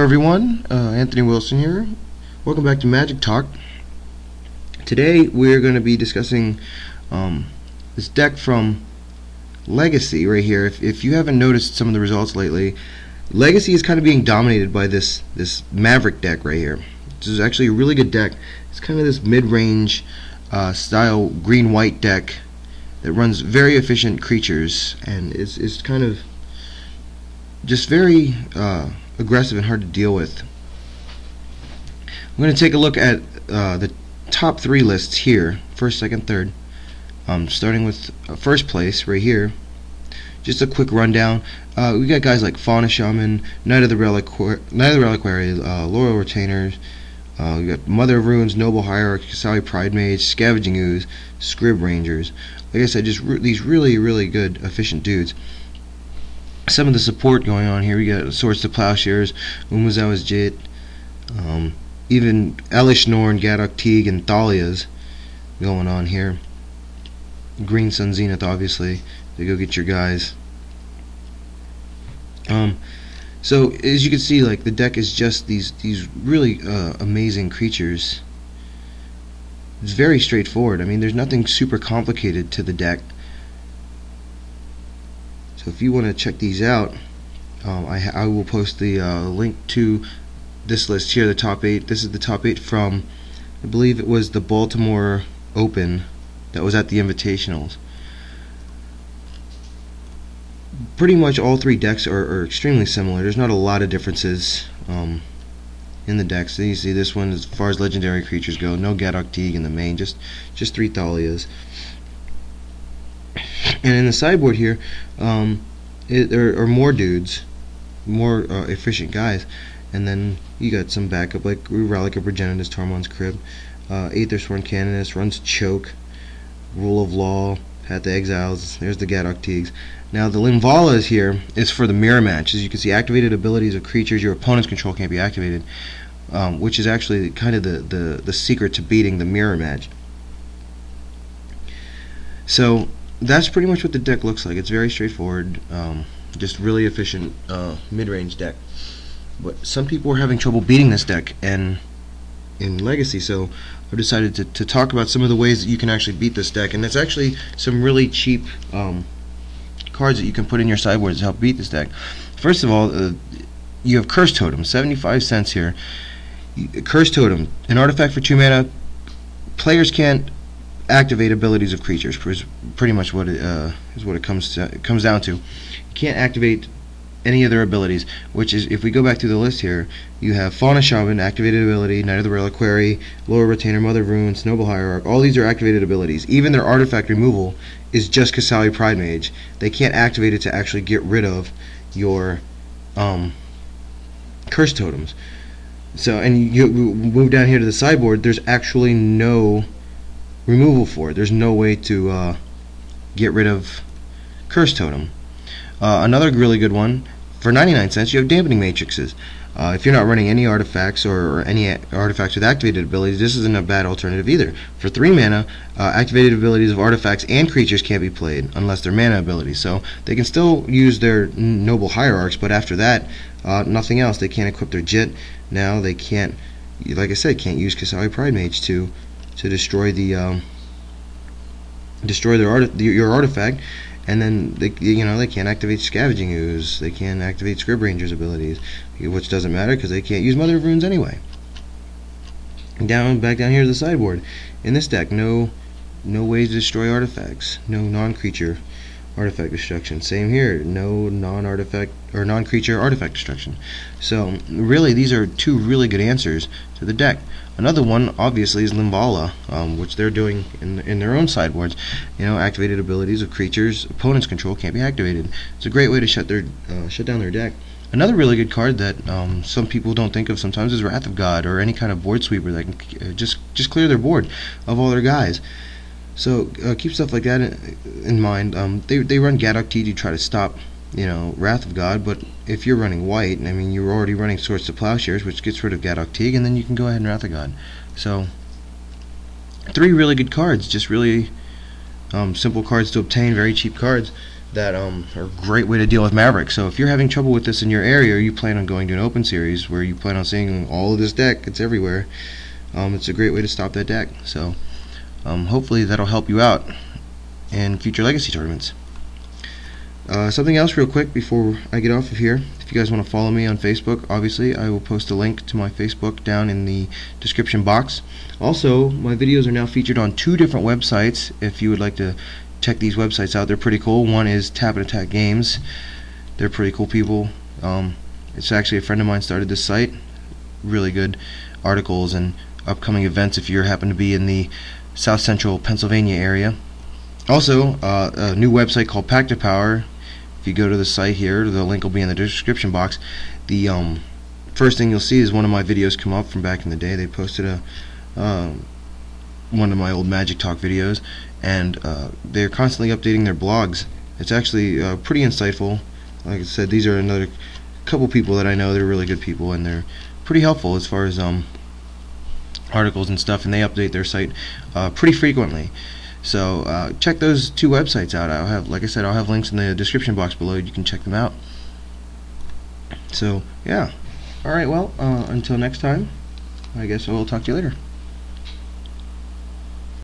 everyone, Anthony Wilson here. Welcome back to Magic Talk. Today we're going to be discussing this deck from Legacy right here. If you haven't noticed some of the results lately, Legacy is kind of being dominated by this Maverick deck right here. This is actually a really good deck. It's kind of this mid-range style green-white deck that runs very efficient creatures and is kind of just very aggressive and hard to deal with. I'm going to take a look at the top three lists here, first, second, third. Starting with first place right here. Just a quick rundown. We got guys like Fauna Shaman, Knight of the Reliquary, Loyal Retainers. We got Mother of Runes, Noble Hierarch, Kassawi Pride Mage, Scavenging Ooze, Scrib Rangers. Like I said, just these really good, efficient dudes. Some of the support going on here, we got Swords to Plowshares, Umazawa's Jit, even Elish Norn, Gadok Teague, and Thalia's going on here. Green Sun Zenith, obviously, to go get your guys. So as you can see, like, the deck is just these really amazing creatures. It's very straightforward. I mean, there's nothing super complicated to the deck. So if you want to check these out, I will post the link to this list here, the top 8. This is the top 8 from, I believe it was the Baltimore Open that was at the Invitationals. Pretty much all three decks are extremely similar. There's not a lot of differences in the decks. So you see this one, as far as legendary creatures go, no Gadok Teague in the main, just 3 Thalias. And in the sideboard here, there are more dudes, more efficient guys, and then you got some backup like Relic of Progenitus, Tormund's Crib, Aethersworn Canonist, runs Choke, Rule of Law, Path to Exiles. There's the Gadok Teagues. Now the Linvala is here is for the mirror match. As you can see, activated abilities of creatures your opponent's control can't be activated, which is actually kind of the secret to beating the mirror match. So that's pretty much what the deck looks like. It's very straightforward, just really efficient mid-range deck. But some people are having trouble beating this deck in Legacy, so I've decided to talk about some of the ways that you can actually beat this deck. And it's actually some really cheap cards that you can put in your sideboards to help beat this deck. First of all, you have Curse Totem, 75 cents here. Curse Totem, an artifact for 2 mana. Players can't activate abilities of creatures. Is pretty much what it comes down to. You can't activate any of their abilities, which is, if we go back to the list here, you have Fauna Shaman, activated ability, Knight of the Reliquary, Loyal Retainer, Mother of Runes, Noble Hierarch. All these are activated abilities. Even their artifact removal is just Kassawi Pride Mage. They can't activate it to actually get rid of your Curse Totems. So, and you move down here to the sideboard, there's actually no removal for it. There's no way to get rid of Curse Totem. Another really good one, for 99 cents, you have Dampening Matrices. If you're not running any artifacts or any artifacts with activated abilities, this isn't a bad alternative either. For 3 mana, activated abilities of artifacts and creatures can't be played unless they're mana abilities. So they can still use their Noble Hierarchs, but after that, nothing else. They can't equip their Jit. Now they can't, like I said, can't use Kassawi Pride Mage to destroy the your artifact. And then they can't activate Scavenging Ooze. They can't activate Scrib Rangers abilities, which doesn't matter because they can't use Mother of Runes anyway. Back down here to the sideboard. In this deck, no ways to destroy artifacts. No non-creature artifact destruction. Same here. No non-artifact or non-creature artifact destruction. So really, these are 2 really good answers to the deck. Another one, obviously, is Linvala, which they're doing in their own sideboards. Activated abilities of creatures opponent's control can't be activated. It's a great way to shut down their deck. Another really good card that some people don't think of sometimes is Wrath of God, or any kind of board sweeper that can just clear their board of all their guys. So keep stuff like that in mind. They run Gadok Teague to try to stop Wrath of God, but if you're running white, I mean, you're already running Swords to Plowshares, which gets rid of Gadok Teague, and then you can go ahead and Wrath of God. So 3 really good cards, just really simple cards to obtain, very cheap cards that are a great way to deal with Maverick. So if you're having trouble with this in your area, or you plan on going to an open series where you plan on seeing all of this deck, it's everywhere, it's a great way to stop that deck. So hopefully that'll help you out in future Legacy tournaments. Something else real quick before I get off of here. If you guys want to follow me on Facebook, obviously I will post a link to my Facebook down in the description box. Also, my videos are now featured on 2 different websites. If you would like to check these websites out, they're pretty cool. One is Tap and Attack Games. They're pretty cool people. It's actually a friend of mine started this site. Really good articles and upcoming events if you happen to be in the South Central Pennsylvania area. Also, a new website called Pack to Power. If you go to the site here, the link will be in the description box. The first thing you'll see is one of my videos come up from back in the day. They posted one of my old Magic Talk videos, and they're constantly updating their blogs. It's actually pretty insightful. Like I said, these are another couple people that I know. They're really good people, and they're pretty helpful as far as articles and stuff, and they update their site pretty frequently. So check those 2 websites out. I'll have, like I said, I'll have links in the description box below. You can check them out. So yeah, all right. Well, until next time, I guess I will talk to you later.